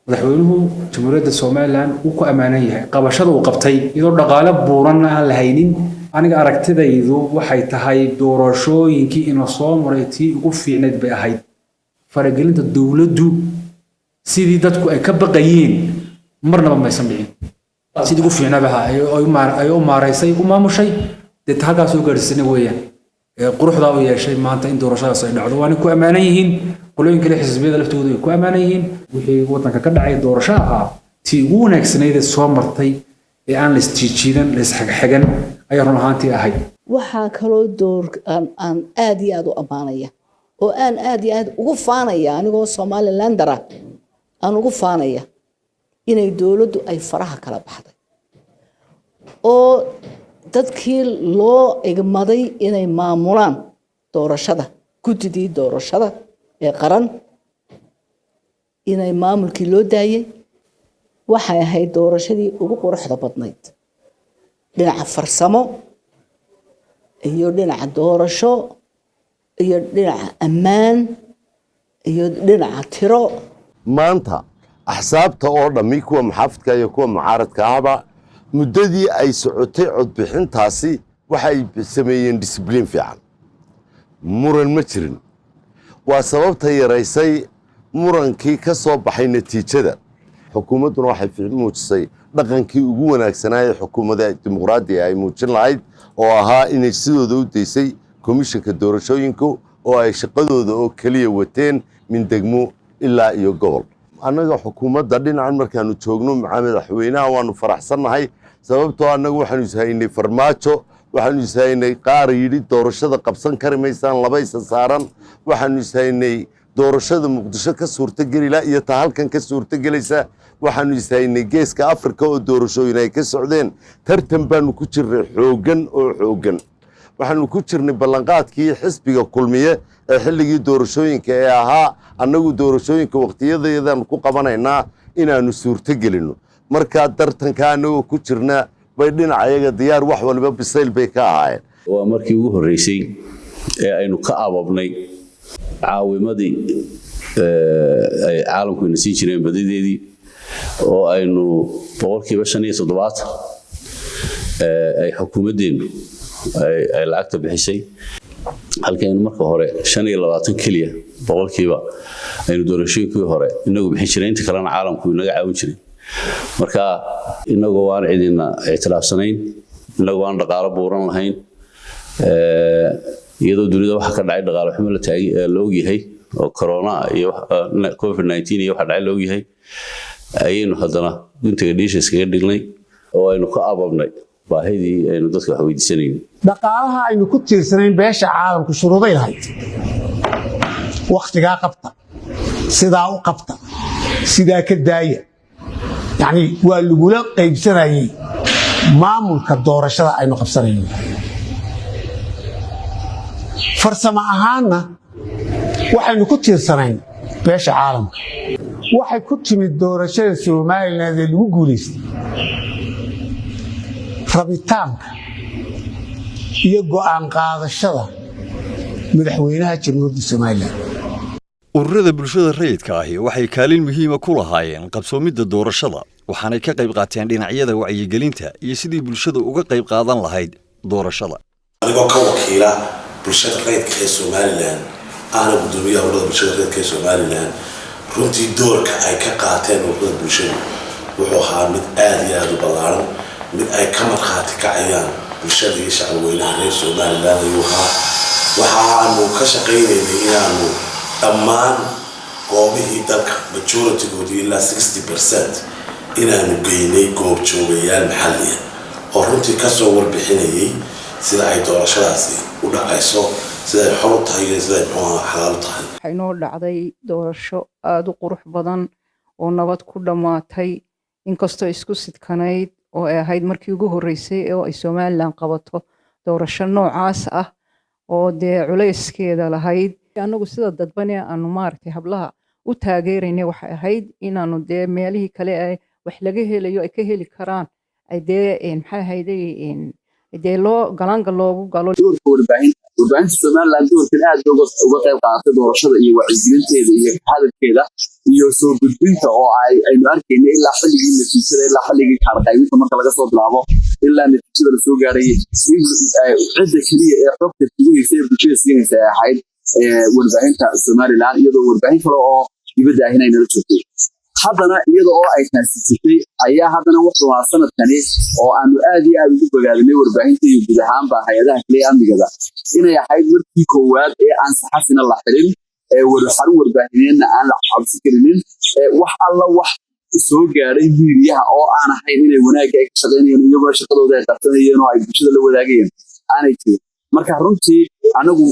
madaxweynuhu jamhuuriyadda Soomaaliland uu ku amaanan yahay qabashada uu qabtay iyadoo dhaqaale buuran aan la haynin aniga aragtidaydu waxay tahay doorashooyinkii in soo maray tii ugu fiicneed bay ahayd faragelinta dawladdu sidii dadku ay ka baqayeen marnaba ma aysan dhicin sidii ugu fiicnaba ay u maareysay u maamushay dee halkaas oo gaarsiinay weeyaan quruxda u yeeshay maanta in doorashadaas ay dhacdo waana ku amaanan yihiin qolooyinka leh xisbiyada laftooda ay ku amaanan yihiin wixii wadanka ka dhacay doorasho ahaa tii ugu wanaagsanayd ee soo martay ee aan la isjiijiidan la isxagxagan ayaa run ahaantii ahayd waxaa kaloo door aan aad iyo aad u ammaanaya oo aan aad iyo aad ugu faanaya anigoo Somalilander ah aan ugu faanaya inay dawladdu ay faraha kala baxday oo dadkii loo igmaday inay maamulaan doorashada gudidii doorashada ee qaran inay maamulkii loo daayay waxay ahayd doorashadii ugu quruxda badnayd dhinaca farsamo iyo dhinaca doorasho iyo dhinaca ammaan iyo dhinaca tiro maanta axsaabta oo dhammi kuwa muxaafidka iyo kuwa mucaaradka ahba muddadii ay socotay codbixintaasi waxay sameeyeen discibliin fiican muran ma jirin waa sababta yaraysay murankii ka soo baxay natiijada xukuumadduna waxay muujisay dhaqankii ugu wanaagsanaa ee xukuumadda dimuqraadiga ay muujin lahayd oo ahaa inay sidooda u daysay komishanka doorashooyinku oo ay shaqadooda oo keliya wateen min degmo ilaa iyo gobol annaga xukuumadda dhinacan markaanu joogno madaxweynaha waanu faraxsannahay sababtoo annagu waxaanu ishaynay farmaajo waxaanu ishaynay qaar yidhi doorashada qabsan kari maysaan labaysa saaran waxaanu ishaynay doorashada muqdisho ka suurtagelila iyo ta halkan ka suurtagelaysa waxaanu ishaynay geeska Afrika oo doorashooyin ay ka socdeen tartan baanu ku jirnay xooggan waxaanu ku jirnay ballanqaadkii xisbiga kulmiye ee xilligii doorashooyinka ee ahaa annagu doorashooyinka waqtiyadeedan ku qabanaynaa inaanu suurtagelino markaa tartanka anagoo ku jirna bay dhinacayaga diyaar wax walba bisayl bay ka ahaayeen waa markii ugu horeysay ee aynu ka ababnay caawimadii ay caalamku ina siin jireen badideedii oo aynu 57% ay xukuumaddeenu ay lacagta bixisay halkaynu marka hore 25 kaliya boqolkiiba aynu doorashooyinkii hore inagu bixin jireen inta kalena caalamku inaga caawin jiray marka inagoo aan cidina ictiraafsanayn inagoo aan dhaqaale buuran lahayn iyadoo dunida waxa ka dhacay dhaqaale xumo la ogyahay oo corona iyo covid-19 iyo waxa dhacay la ogyahay ayaynu haddana guntiga dhiisha iskaga dhignay oo aynu ka ababnay baahidii aynu dadka wax weydiisanayno dhaqaalaha aynu ku tiirsanayn beesha caalamku shuruuday lahayd waqtigaa qabta sidaa u qabta sidaa ka daaya yacni waa lagula qaybsanayay maamulka doorashada aynu qabsanayno farsamo ahaanna waxaynu ku tiirsanayn beesha caalamka waxay ku timid doorashada Soomaaliland ee lagu guuleystay rabitaanka iyo go'aan qaadashada madaxweynaha jamhuuriyadda Soomaaliland ururada bulshada rayidka ahi waxay kaalin muhiima ku lahaayeen qabsoomidda doorashada waxaanay ka qayb qaateen dhinacyada wacyigelinta iyo sidii bulshada uga qayb qaadan lahayd doorashada anigoo ka wakiila bulshada rayidka ee Soomaaliland ana gudoomiyaha ururada bulshada rayidka ee Soomaaliland runtii doorka ay ka qaateen ururada bulshada wuxuu ahaa mid aad iyo aad u ballaaran mid ay ka markhaati kacayaan bulshada iyo shacabweynaha reer Soomaaliland ayuu ahaa waxaanu ka shaqaynaynay inaanu dhammaan goobihii dalka majority-goodii ilaa 60% inaanu geynay goob joogayaal maxalliya oo runtii ka soo warbixinayay sida ay doorashadaasi u dhacayso sida ay xor u tahay iyo sida ay xalaal u tahay waxaa inoo dhacday doorasho aada u qurux badan oo nabad ku dhammaatay inkastoo isku sidkanayd oo ay ahayd markii ugu horreysay oo ay Somaliland qabato doorasho noocaas ah oo dee culayskeeda lahayd anagu sida dadbane aanu maartay hablaha u taageeraynay waxay ahayd inaanu dee meelihii kale ay wax laga helayo ay ka heli karaan ay dee maxay ahayday dee loo galaanka loogu galo warbaahinta Somaliland doorkan aad uga qayb qaadatay doorashada iyo wacyigelinteeda iyo hadalkeeda iyo soo gudbinta oo aynu arkaynay ilaa xilligii natiijada ilaa xilligii qaybinta marka laga soo bilaabo ilaa natiijada la soo gaaray cidda kaliya ee xogta tigaysa ee bulshada siinaysa ay ahayd warbaahinta Somaliland iyadoo warbaahin kale oo dibadda ah inay nala joogtay haddana iyadoo oo ay taasisay ayaa haddana wuxuu ahaa sanadkani oo aanu aad iyo aad ugu bagaalinay warbaahinta iyo guud ahaanba hay-adaha kale ee amniga inay ahayd markii koowaad ee aan saxafina la xirin xarun warbaahineedna aan la xabsi karinin wax alla wax soo gaaray miidiyaha oo aan ahayn inay wanaagga ay ka shaqaynayeen iyagoo shaqadooda ay qabsanayeen oo ay bulshada la wadaagayeen aanay jirin marka runtii anagu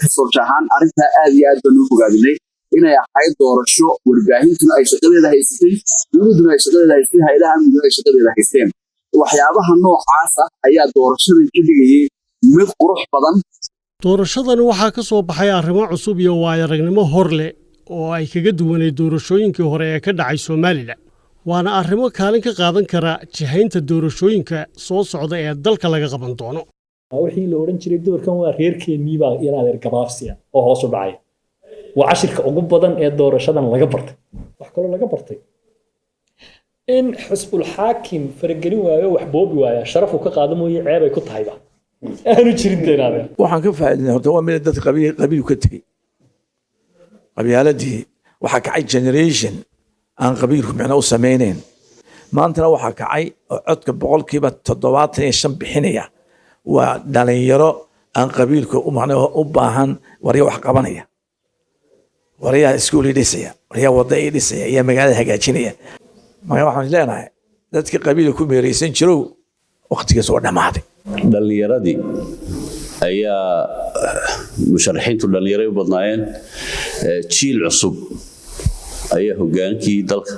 kasoo jahaan arrintaa aad iyo aad baan u bogaadinay inay ahayd doorasho warbaahintuna ay shaqadeeda haysatay dowladduna ay shaqadeeda haysatay hay-adaha amniga ay shaqadeeda haysteen waxyaabaha noocaas ah ayaa doorashadan ka dhigayay mid qurux badan doorashadani waxaa ka soo baxay arrimo cusub iyo waayo-aragnimo hor leh oo ay kaga duwanay doorashooyinkii hore ee ka dhacay Somaliland waana arrimo kaalin ka qaadan kara jihaynta doorashooyinka soo socda ee dalka laga qaban doono wixii la oran jiray doorkan waa reerkeennii baa ilaa gabaabsiya oo hoos u dhacay waa cashirka ugu badan ee doorashadan laga bartay wax kale laga bartay in xisbul xaakim faragelin waayo wax boobi waaya sharafu ka qaado mooyee ceeb ay ku tahayba aanu jirin deenaade waxaan ka faa'iidnay horta waa mid dad qabiil ka tagay qabyaaladii waxaa kacay generation aan qabiilku micno u samaynayn maantana waxaa kacay oo codka 75% bixinaya waa dhalinyaro aan qabiilku u baahan warya wax qabanaya warya iskuul dhisaya warya wada dhisaya iyo magaalada hagaajinaya waxaan leenahay dadkii qabiilka ku meereysan jirow waqtigiisa oo dhamaaday dhalinyaradii ayaa musharaxiintu dhalinyaro u badnaayeen jiil cusub ayaa hogaankii dalka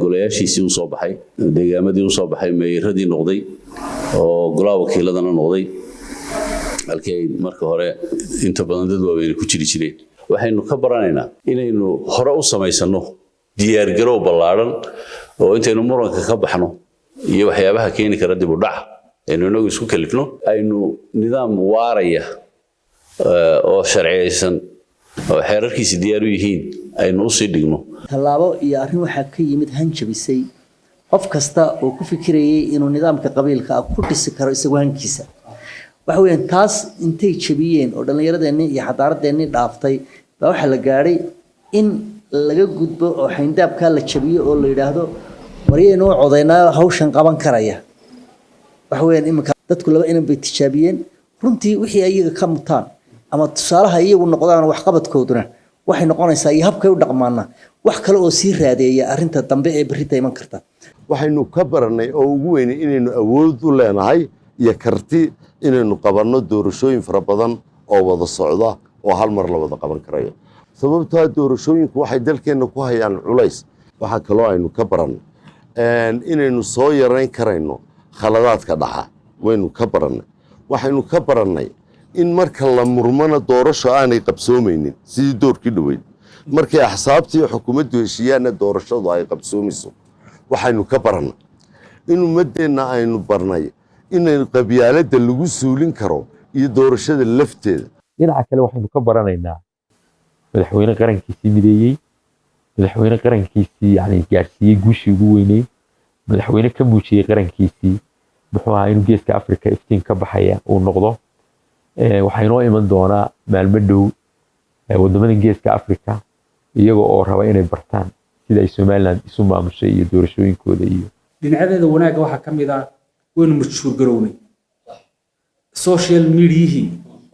golayaashiisii u soo baxay deegaamadii u soo baxay meeyaradii noqday oo golaha wakiiladana noqday halkii ay marka hore inta badan dad waaweyn ku jiri jireen waxaynu ka baranaynaa inaynu hore u samaysano diyaargarow ballaaran oo intaynu muranka ka baxno iyo waxyaabaha keeni kara dib u dhac aynu inagu isku kalifno aynu nidaam waaraya oo sharciyeysan oo xeerarkiisa diyaar u yihiin aynu u sii dhigno tallaabo iyo arrin waxaa ka yimid hanjabisay qof kasta oo ku fikirayay inuu nidaamka qabiilka ku dhisi karo isagoo hankiisa waxa weeyaan taas intay jabiyeen oo dhallinyaradeenni iyo xadaaradeenni dhaaftay baa waxa la gaadhay in laga gudbo oo xayndaabka la jabiyo oo la yiraahdo wariyeen oo codeynaa hawshan qaban karaya waxa weeyaan imika dadku laba inay bay tijaabiyeen runtii wixii ayaga ka mutaan ama tusaalaha iyagu noqdaan wax qabadkooduna waxay noqonaysaa iyo habkay u dhaqmaana wax kale oo sii raadeeya arrinta dambe ee berrita iman karta waxaynu ka baranay oo ugu weyn inaynu awood u leenahay iyo karti inaynu qabanno doorashooyin fara badan oo wada socda oo hal mar la wada qaban karayo sababtoo ah doorashooyinku waxay dalkeenna ku hayaan culays waxaa kaloo aynu ka barannay inaynu soo yarayn karayno khaladaadka dhaca waynu ka barannay waxaynu ka barannay in marka la murmana doorasho aanay qabsoomaynin sidii doorkii dhoweyd markay axsaabtii xukuumaddu heshiiyaanna doorashadu ay qabsoomayso waxaynu ka barannay in ummaddeenna aynu barnay in qabyaaladda lagu suulin karo iyo doorashada lafteeda dhinaca kale waxaynu ka baranaynaa madaxweyne qarankiisii mideeyey madaxweyne qarankiisii yani gaarsiiyey guushii ugu weyneyd madaxweyne ka muujiyey qarankiisii muxuu ahaa inuu geeska afrika iftiin ka baxaya uu noqdo waxaa inoo iman doonaa maalmo dhow wadamada geeska afrika iyaga oo raba inay bartaan sida ay somaliland isu maamushay iyo doorashooyinkooda iyo dhinacadeeda wanaagga waxaa ka mid ah waynu majhuur garownay social mediahii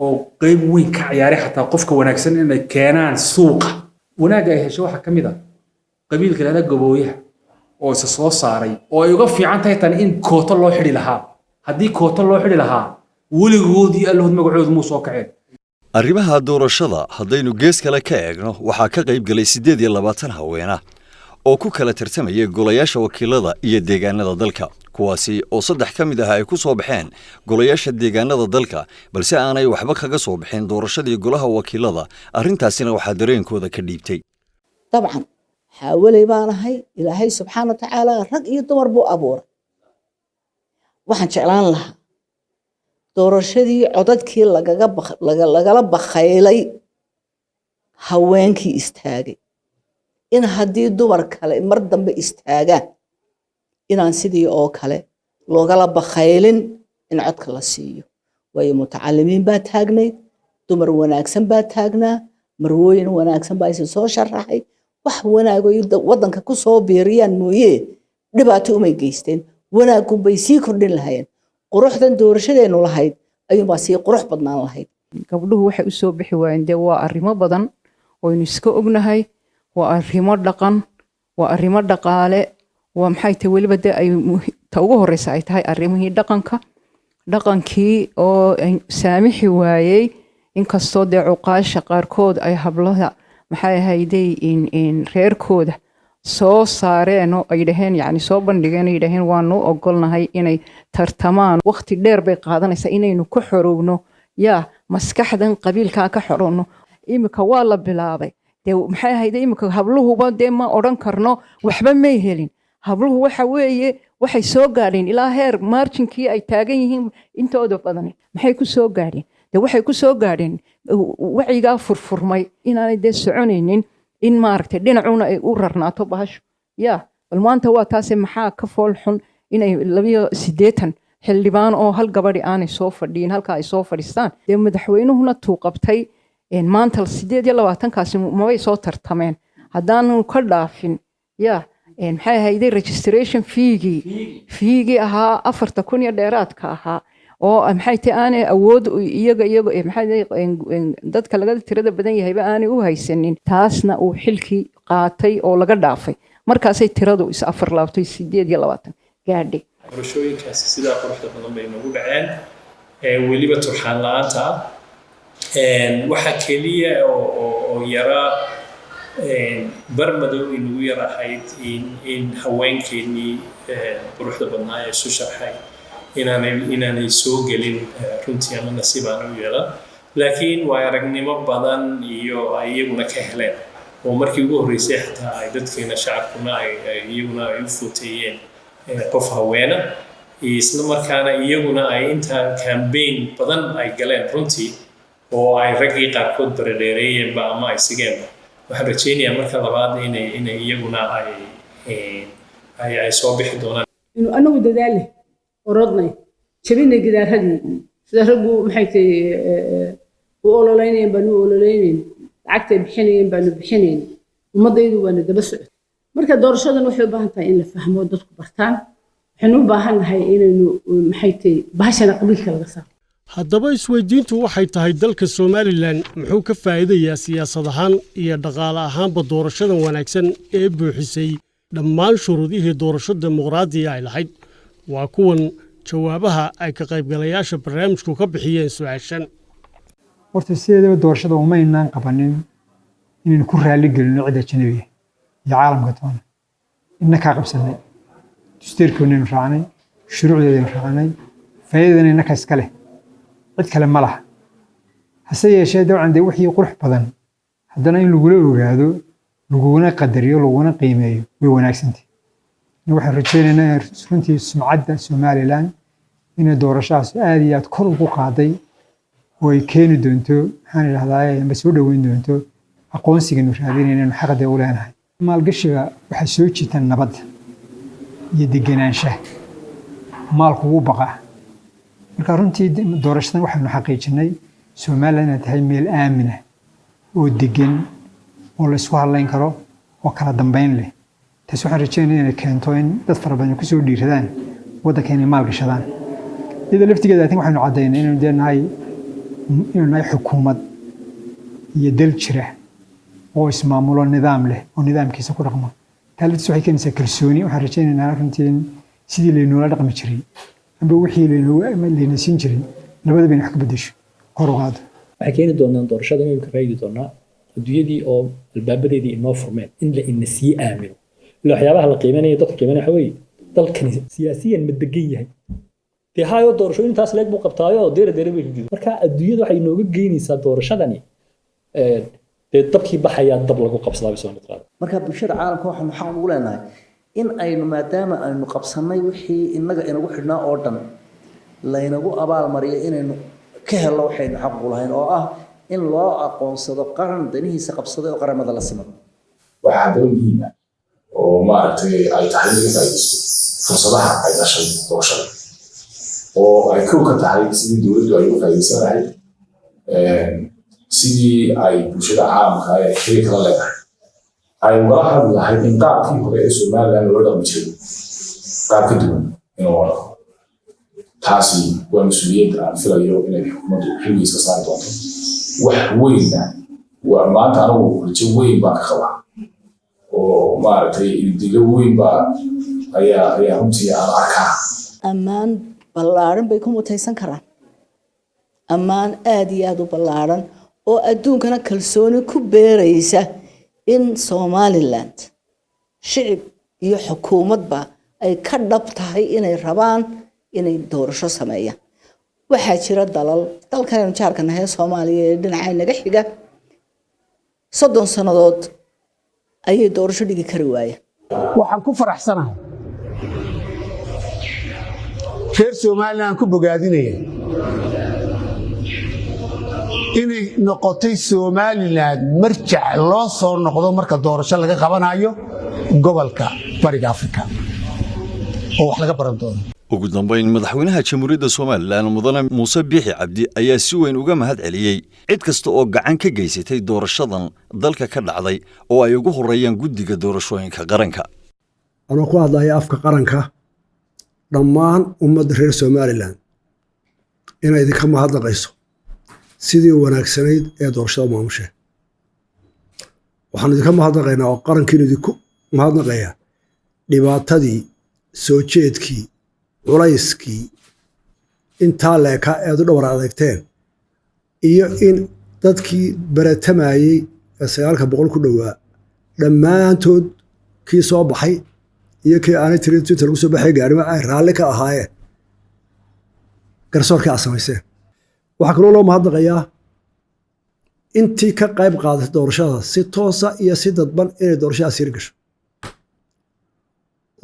oo qayb weyn ka ciyaaray xataa qofka wanaagsan inay keenaan suuqa wanaagga ay heshay waxaa ka mid ah qabiilka lahada gabooyaha oo isa soo saaray oo ay uga fiican tahay tan in kooto loo xidhi lahaa haddii kooto loo xidhi lahaa weligoodii allahood magacooda muu soo kaceen arrimaha doorashada haddaynu gees kale ka eegno waxaa ka qayb galay 28 haweena oo ku kala tartamayay golayaasha wakiilada iyo deegaanada dalka kuwaasi oo 3 ka mid ah ay ku soo baxeen golayaasha deegaanada dalka balse aanay waxba kaga soo bixin doorashadii golaha wakiilada arrintaasina waxaa dareenkooda ka dhiibtay dabcan xawalay baanahay ilaahay subxaanahu wa ta'aala rag iyo dumar buu abuuray waxaan jeclaan lahaa doorashadii codadkii lagala bakhaylay haweenkii istaagay in haddii dumar kale mar dambe istaagaan inaan sidii oo kale loogala bakhaylin in codka la siiyo waayo mutacalimiin baa taagnayd dumar wanaagsan baa taagnaa marwooyin wanaagsan baa isin soo sharaxay wax wanaago waddanka ku soo biiriyaan mooyee dhibaato umay geysteen wanaaggun bay sii kordhin lahayeen quruxdan doorashadeenu lahayd ayuunbaa sii qurux badnaan lahayd gabdhuhu waxay u soo bixi waayeen dee waa arrimo badan oo aynu iska ognahay waa arrimo dhaqan waa arrimo dhaqaale waa maxay tahay weliba dee ay ta ugu horreysa ay tahay arrimihii dhaqankii oo saamixi waayey inkastoo dee cuqaasha qaarkood ay hablaha maxay ahayday in reerkooda soo saareen oo ay dhaheen yacni soo bandhigeen ay dhaheen waanu ogolnahay inay tartamaan waqti dheer bay qaadanaysaa inaynu ka xorowno yaa maskaxdan qabiilkaa ka xorowno imika waa la bilaabay dee maxay ahayday imika habluhuba dee ma odhan karno waxba may helin habluhu waxa weeye waxay soo gaadheen ilaa heer marjinkii ay taagan yihiin intooda badan maxay ku soo gaadheen dee waxay ku soo gaadheen wacyigaa furfurmay inaanay dee soconaynin in maaragtay dhinacuna ay u rarnaato bahasho yaa bal maanta waa taase maxaa ka fool xun inay 82 xildhibaan oo hal gabadhi aanay soo fadhiyin halka ay soo fadhistaan dee madaxweynuhuna tuu qabtay maanta 28kaasi mabay soo tartameen haddaanu ka dhaafin yaa maxay ahayday registration fiigii ahaa 4,000 iyo dheeraadka ahaa oo maxay tahay aanay awood iyaga maxay dadka laga tirada badan yahayba aanay u haysanin taasna uu xilkii qaatay oo laga dhaafay markaasay tiradu is 4,28 gaadhay doorashooyinkaasi sidaa quruxda badan bay nagu dhaceen weliba turxaan la'aanta waxa keliya oo yaraa barmadow inagu yar ahayd in haweenkeennii quruxda badnaa ee isu sharxay inaanay soo gelin runtii ama nasiib aan u yeelan laakiin waa aragnimo badan iyo ay iyaguna ka heleen oo markii ugu horreysay xataa ay dadkeena shacabkuna iyaguna ay u footeeyeen qof haweena isla markaana iyaguna ay intaa campaign badan ay galeen runtii oo ay raggii qaarkood baradheereeyeenba ama ay sigeenba waxaan rajaynayaa marka labaad inay iyaguna ay soo bixi doonaan inuu anagu dadaale orodnay jabina gidaarhadii sida raggu maxay tahay u ololeynayeen baanu ololeynayeen lacagtay bixinayeen baanu bixinayn ummadaydu waana daba socotay marka doorashadan waxay u baahan tahay in la fahmo dadku bartaan waxaynu u baahannahay inaynu maxay tahay bahashana qabiilka laga saaro haddaba isweydiintu waxay tahay dalka Somaliland muxuu ka faa'iidayaa siyaasad ahaan iyo dhaqaale ahaanba doorashadan wanaagsan ee buuxisay dhammaan shuruudihii doorasho dimuqraadiga ay lahayd waa kuwan jawaabaha ay ka qaybgalayaasha barnaamijku ka bixiyeen su'aashan horta sideedaba doorashada uma inaan qabanin inaynu ku raali gelino cidda ajnabiga iyo caalamka toona inna kaa qabsanay dastuurkoodaynu raacnay shuruucdeedaynu raacnay faa'iidadana innaka iska leh cid kale ma laha hase yeeshee dabcan dee wixii qurux badan haddana in lagula ogaado laguna qadariyo laguna qiimeeyo way wanaagsantahay waxaan rajaynaynaa runtii sumcadda somalilan inay doorashahaas aad iyo aad kor ugu qaaday oo ay keeni doonto maxaan idhahdaa amba soo dhoweyn doonto aqoonsiganu raadinaynaanu xaqda u leenahay maalgashiga waxaa soo jiita nabadda iyo degenaanshaha maalku wuu baqaa marka runtii doorashadan waxaynu xaqiijinay somalilan inay tahay meel aamin ah oo degan oo la isku hadlayn karo oo kala dambeyn leh taas waxaan rajaynaya inay keento in dad fara badan kusoo dhiiradaan waddanka inay maal gashadaan iyada laftigeeda atin waxaynu caddaynay inaynu nahay xukuumad iyo dal jira oo ismaamulo nidaam leh oo nidaamkiisa ku dhaqmo taa laftiis waxay keenaysaa kalsooni waxaan rajaynaynaa runtii in sidii laynoola dhaqmi jiray amba wixii layna siin jiray labadaba in wax ka beddesho kor u qaado waxay keeni doonaan doorashada inaynu ka raadi doonaa adduunyadii oo albaabadeedii inoo furmeen in la ina sii aamino ila waxyaabaha la qiimeynaya dadka qiimeynaya waxa weeye dalkani siyaasiyan ma degan yahay dee hayo doorasho intaas leeg buu qabtaayo oo deera bay hidid marka adduunyada waxay inooga geynaysaa doorashadani dee dabkii baxayaa dab lagu qabsadaa bisoo midqaada marka bulshada caalamka waxaanu xaq ugu leenahay in aynu maadaama aynu qabsannay wixii innaga inagu xidhnaa oo dhan laynagu abaalmariyo inaynu ka helno waxaynu xaq ugu lahayn oo ah in loo aqoonsado qaran danihiisa qabsaday oo qaramada la siman waxaa haddaba muhiim ah oo maaragtay ay tahay in laga faa'iidaysto fursadaha ay dhashay doorashada oo ay kow ka tahay sidii dowladdu ay uga faa'iidaysan lahayd sidii ay bulshada caalamka ee xiriirka la leedahay ay ugala hadli lahayd in qaabkii hore ee somalilan loola dhaqmi jiray qaab ka duwan inuu wado taasi waa mas-uuliyad aan filayo inay xukuumaddu xilligiis ka saari doonto wax weynna waa maanta anigu rajo weyn baan ka qabaa oo maaragtay digo weyn baa ayaa runtii aan arkaa ammaan ballaaran bay ku mutaysan karaan ammaan aad iyo aad u ballaaran oo adduunkana kalsooni ku beeraysa in somaliland shicib iyo xukuumadba ay ka dhab tahay inay rabaan inay doorasho sameeyaan waxaa jira dalkanaynu jaarka nahay soomaaliya ee dhinacay naga xiga 30 sannadood ayay doorasho dhigi kari waayeen waxaan ku faraxsanahay reer somaliland ku bogaadinaya inay noqotay somaliland marjac loo soo noqdo marka doorasho laga qabanayo gobolka bariga afrika oo wax laga baran doono ugu dambayn madaxweynaha jamhuuriyadda somalilan mudane muuse biixi cabdi ayaa si weyn uga mahad celiyey cid kasta oo gacan ka geysatay doorashadan dalka ka dhacday oo ay ugu horeeyaan guddiga doorashooyinka qaranka anoo ku hadlaya afka qaranka dhammaan ummadda reer somalilan inay idinka mahadnaqayso sidii wanaagsanayd ee doorashada maamushee waxaan idinka mahadnaqaynaa oo qarankiinu idinku mahadnaqayaa dhibaatadii soo jeedkii culayskii intaa leeka eed u dhowr adeegteen iyo in dadkii baratamayey ee 900 ku dhowaa dhammaantood kii soo baxay iyo kii aanay tirin inta lagu soo baxay gaarima ay raalli ka ahaayeen garsoorkii aad samayseen waxaa kaloo loo mahadnaqayaa intii ka qayb qaadatay doorashada si toosa iyo si dadban inay doorashadaas yar gasho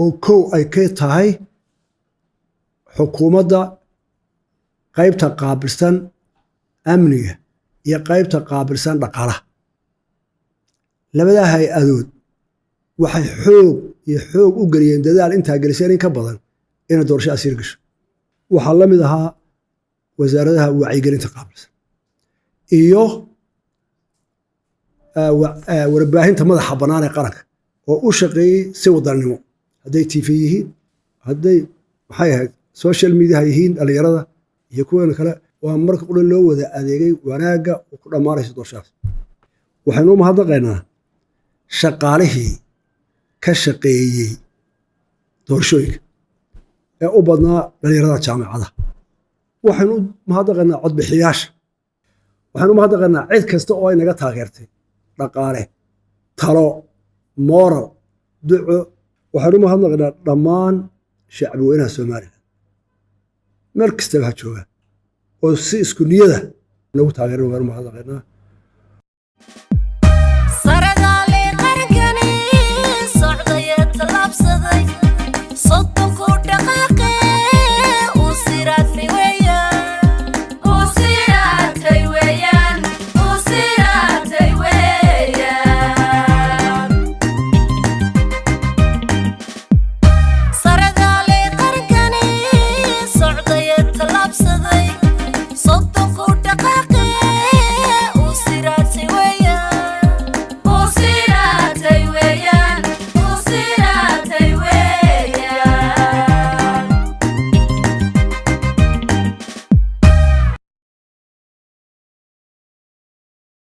oo kow ay ka tahay xukuumadda qaybta qaabilsan amniga iyo qaybta qaabilsan dhaqaalaha labadaa hay-adood waxay xoog u geliyeen dadaal intaa geliseen in ka badan inay doorashadaas yar gasho waxaa la mid ahaa wasaaradaha wacyigelinta qaabilsan iyo warbaahinta madaxa bannaan ee qaranka oo u shaqeeyey si wadannimo hadday tv yihiin hadday maxay ahayd social media yihiin dhalinyarada iyo kuwan kale waa marka qura loo wada adeegay wanaagga oo ku dhammaanaysa doorashadaas waxaynu u mahadnaqaynaa shaqaalihii ka shaqeeyey doorashooyinka ee u badnaa dhalinyarada jaamacadaha waxaynu u mahadnaqaynaa codbixiyaasha waxaynu u mahadnaqaynaa cid kasta oo ay naga taageertay dhaqaale talo moral duco waxaan u mahadnaqnaa dhammaan shacbi weynaha Soomaaliland meel kastaba ha jooga oo si isku niyada nagu taageero waan u mahadnaqnaa saradaali qarankani socday talaabsaday